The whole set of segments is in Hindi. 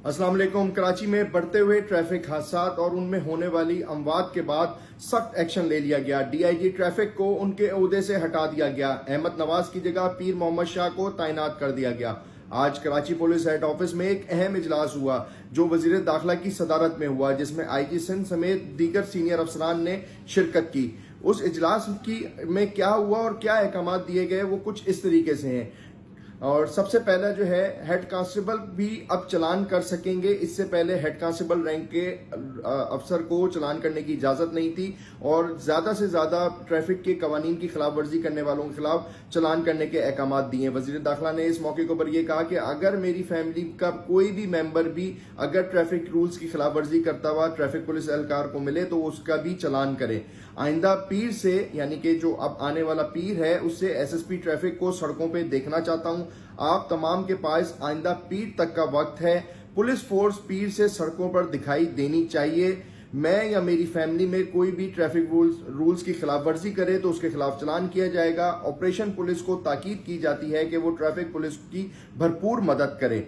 अस्सलाम वालेकुम। कराची में बढ़ते हुए ट्रैफिक हादसात और उनमें होने वाली अमवात के बाद सख्त एक्शन ले लिया गया। डीआईजी ट्रैफिक को उनके ओहदे से हटा दिया गया। अहमद नवाज की जगह पीर मोहम्मद शाह को तैनात कर दिया गया। आज कराची पुलिस हेड ऑफिस में एक अहम इजलास हुआ जो वजीर दाखिला की सदारत में हुआ, जिसमें आईजी सिंध समेत दीगर सीनियर अफसरान ने शिरकत की। उस इजलास में क्या हुआ और क्या अहकाम दिए गए वो कुछ इस तरीके से हैं। और सबसे पहला जो है, हेड कांस्टेबल भी अब चलान कर सकेंगे। इससे पहले हेड कांस्टेबल रैंक के अफसर को चलान करने की इजाजत नहीं थी और ज्यादा से ज्यादा ट्रैफिक के कवानीन की खिलाफ वर्जी करने वालों के खिलाफ चलान करने के अहकाम दिए। वजीर दाखिला ने इस मौके के ऊपर यह कहा कि अगर मेरी फैमिली का कोई भी मेंबर भी अगर ट्रैफिक रूल्स की खिलाफ वर्जी करता हुआ ट्रैफिक पुलिस एहलकार को मिले तो उसका भी चलान करें। आइंदा पीर से, यानी कि जो अब आने वाला पीर है, उससे एसएसपी ट्रैफिक को सड़कों पे देखना चाहता हूं। आप तमाम के पास आइंदा पीर तक का वक्त है। पुलिस फोर्स पीर से सड़कों पर दिखाई देनी चाहिए। मैं या मेरी फैमिली में कोई भी ट्रैफिक रूल्स की खिलाफ वर्जी करे तो उसके खिलाफ चलान किया जाएगा। ऑपरेशन पुलिस को ताकीद की जाती है कि वो ट्रैफिक पुलिस की भरपूर मदद करे।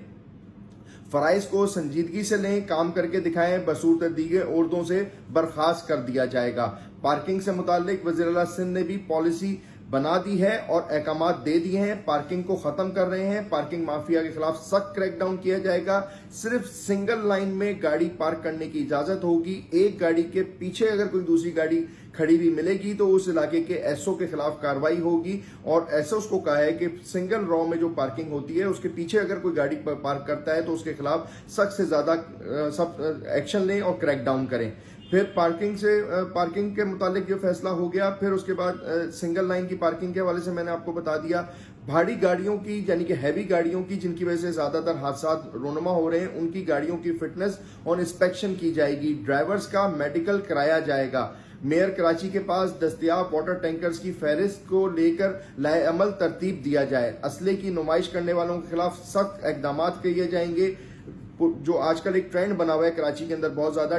फराइज को संजीदगी से लें, काम करके दिखाएं, बसूरत दीगे उर्दों से बर्खास्त कर दिया जाएगा। पार्किंग से मुतालिक वज़ीर आला सिंध ने भी पॉलिसी बना दी है और अहकाम दे दिए हैं। पार्किंग को खत्म कर रहे हैं। पार्किंग माफिया के खिलाफ सख्त क्रैकडाउन किया जाएगा। सिर्फ सिंगल लाइन में गाड़ी पार्क करने की इजाजत होगी। एक गाड़ी के पीछे अगर कोई दूसरी गाड़ी खड़ी भी मिलेगी तो उस इलाके के एसओ के खिलाफ कार्रवाई होगी। और एसओ को कहा है कि सिंगल रो में जो पार्किंग होती है उसके पीछे अगर कोई गाड़ी पार्क करता है तो उसके खिलाफ सख्त से ज्यादा सब एक्शन लें और क्रैकडाउन करें। फिर पार्किंग के मुतालिक जो फैसला हो गया, फिर उसके बाद सिंगल लाइन की पार्किंग के हवाले से मैंने आपको बता दिया। भारी गाड़ियों की, यानी कि हैवी गाड़ियों की, जिनकी वजह से ज्यादातर हादसा रोनुमा हो रहे हैं, उनकी गाड़ियों की फिटनेस और इंस्पेक्शन की जाएगी। ड्राइवर्स का मेडिकल कराया जाएगा। मेयर कराची के पास दस्तयाब वाटर टैंकर्स की फहरिस्त को लेकर लाएअमल तरतीब दिया जाए। असले की नुमाइश करने वालों के खिलाफ सख्त इकदाम किए जाएंगे। जो आजकल एक ट्रेंड बना हुआ है कराची के अंदर बहुत ज्यादा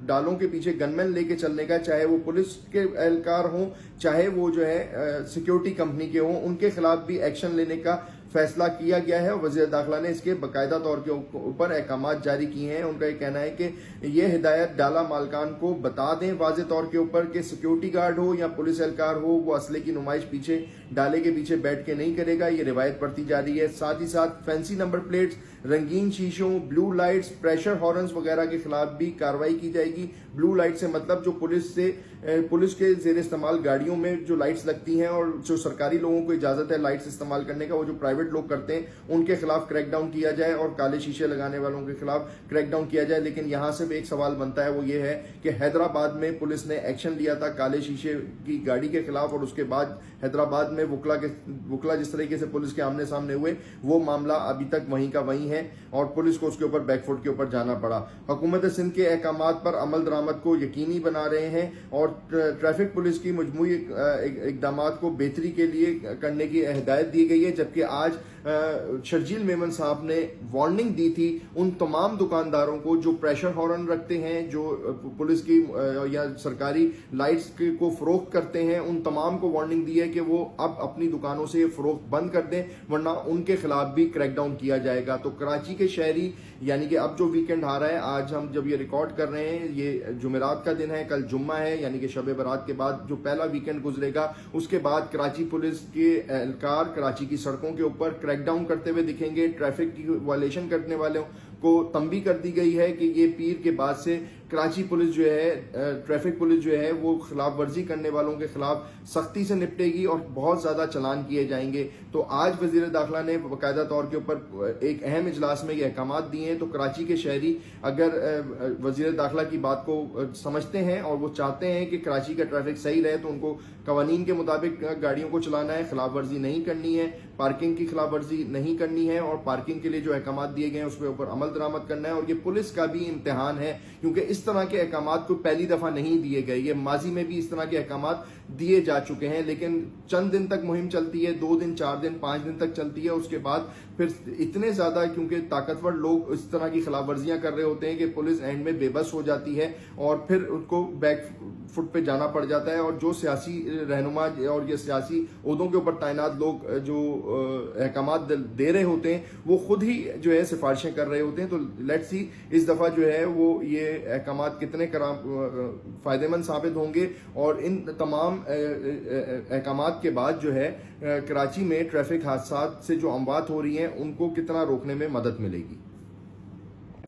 डालों के पीछे गनमैन लेके चलने का, चाहे वो पुलिस के एहलकार हों चाहे वो जो है सिक्योरिटी कंपनी के हों, उनके खिलाफ भी एक्शन लेने का फैसला किया गया है। और वजीर दाखिला ने इसके बाकायदा तौर के ऊपर अहकाम जारी किए हैं। उनका ये कहना है कि ये हिदायत डाला मालकान को बता दें वाज़ेह तौर के ऊपर कि सिक्योरिटी गार्ड हो या पुलिस एहलकार हो, वो असले की नुमाइश पीछे डाले के पीछे बैठ के नहीं करेगा। ये रिवायत बढ़ती जा रही है। साथ ही साथ फैंसी नंबर प्लेट्स, रंगीन शीशों, ब्लू लाइट्स, प्रेशर हॉर्न्स वगैरह के खिलाफ भी कार्रवाई की जाएगी। ब्लू लाइट से मतलब जो पुलिस के जेर इस्तेमाल गाड़ियों में जो लाइट्स लगती हैं और जो सरकारी लोगों को इजाजत है लाइट्स इस्तेमाल करने का, वो जो प्राइवेट लोग करते हैं उनके खिलाफ क्रैकडाउन किया जाए और काले शीशे लगाने वालों के खिलाफ क्रैकडाउन किया जाए। लेकिन यहां से भी एक सवाल बनता है, वो ये है कि हैदराबाद में पुलिस ने एक्शन लिया था काले शीशे की गाड़ी के खिलाफ और उसके बाद हैदराबाद में वुकला जिस तरीके से पुलिस के आमने सामने हुए, वो मामला अभी तक वहीं का वहीं है और पुलिस को उसके ऊपर बैकफुट के ऊपर जाना पड़ा। हुकूमत सिंध के अहकाम पर अमल दरामद को यकीनी बना रहे हैं और ट्रैफिक पुलिस की मजमूई इकदाम को बेहतरी के लिए करने की हिदायत दी गई है। जबकि आज शर्जील मेमन साहब ने वार्निंग दी थी उन तमाम दुकानदारों को जो प्रेशर हॉर्न रखते हैं, जो पुलिस की या सरकारी लाइट्स को फरोख्त करते हैं, उन तमाम को वार्निंग दी है कि वो अब अपनी दुकानों से फरोख्त बंद कर दें, वरना उनके खिलाफ भी क्रैकडाउन किया जाएगा। तो कराची के शहरी, यानी कि अब जो वीकेंड आ रहा है, आज हम जब ये रिकॉर्ड कर रहे हैं, ये जुमेरात का दिन है, कल जुम्मा है, यानी कि शब बरात के बाद जो पहला वीकेंड गुजरेगा, उसके बाद कराची पुलिस के एहलकार कराची की सड़कों के ऊपर क्रैकडाउन करते हुए दिखेंगे। ट्रैफिक की वायलेशन करने वालों को तंबी कर दी गई है कि ये पीर के बाद से कराची पुलिस जो है, ट्रैफिक पुलिस जो है, वो खिलाफ वर्जी करने वालों के खिलाफ सख्ती से निपटेगी और बहुत ज्यादा चलान किए जाएंगे। तो आज वजीर दाखिला ने बाकायदा तौर के ऊपर एक अहम इजलास में ये अहकाम दिए हैं। तो कराची के शहरी अगर वजीर दाखिला की बात को समझते हैं और वो चाहते हैं कि कराची का ट्रैफिक सही रहे, तो उनको कवानीन के मुताबिक गाड़ियों को चलाना है, खिलाफ वर्जी नहीं करनी है, पार्किंग की खिलाफ वर्जी नहीं करनी है और पार्किंग के लिए जो अहकाम दिए गए हैं उसके ऊपर अमल दरामद करना है। और ये पुलिस का भी इम्तिहान है, क्योंकि इस तरह के अहकाम को पहली दफा नहीं दिए गए। ये माजी में भी इस तरह के अहकाम दिए जा चुके हैं, लेकिन चंद दिन तक मुहिम चलती है, 2 दिन 4 दिन 5 दिन तक चलती है। उसके बाद फिर इतने ज्यादा, क्योंकि ताकतवर लोग इस तरह की खिलाफ वर्जियां कर रहे होते हैं कि पुलिस एंड में बेबस हो जाती है और फिर उनको फुट पे जाना पड़ जाता है और जो सियासी रहनुमा और ये सियासी ओहदों के ऊपर तैनात लोग जो अहकामात दे रहे होते हैं वो खुद ही जो है सिफारिशें कर रहे होते हैं। तो लेट्स सी इस दफा जो है वो ये अहकामात कितने फायदेमंद साबित होंगे और इन तमाम अहकामात के बाद जो है कराची में ट्रैफिक हादसा से जो अमवात हो रही हैं उनको कितना रोकने में मदद मिलेगी।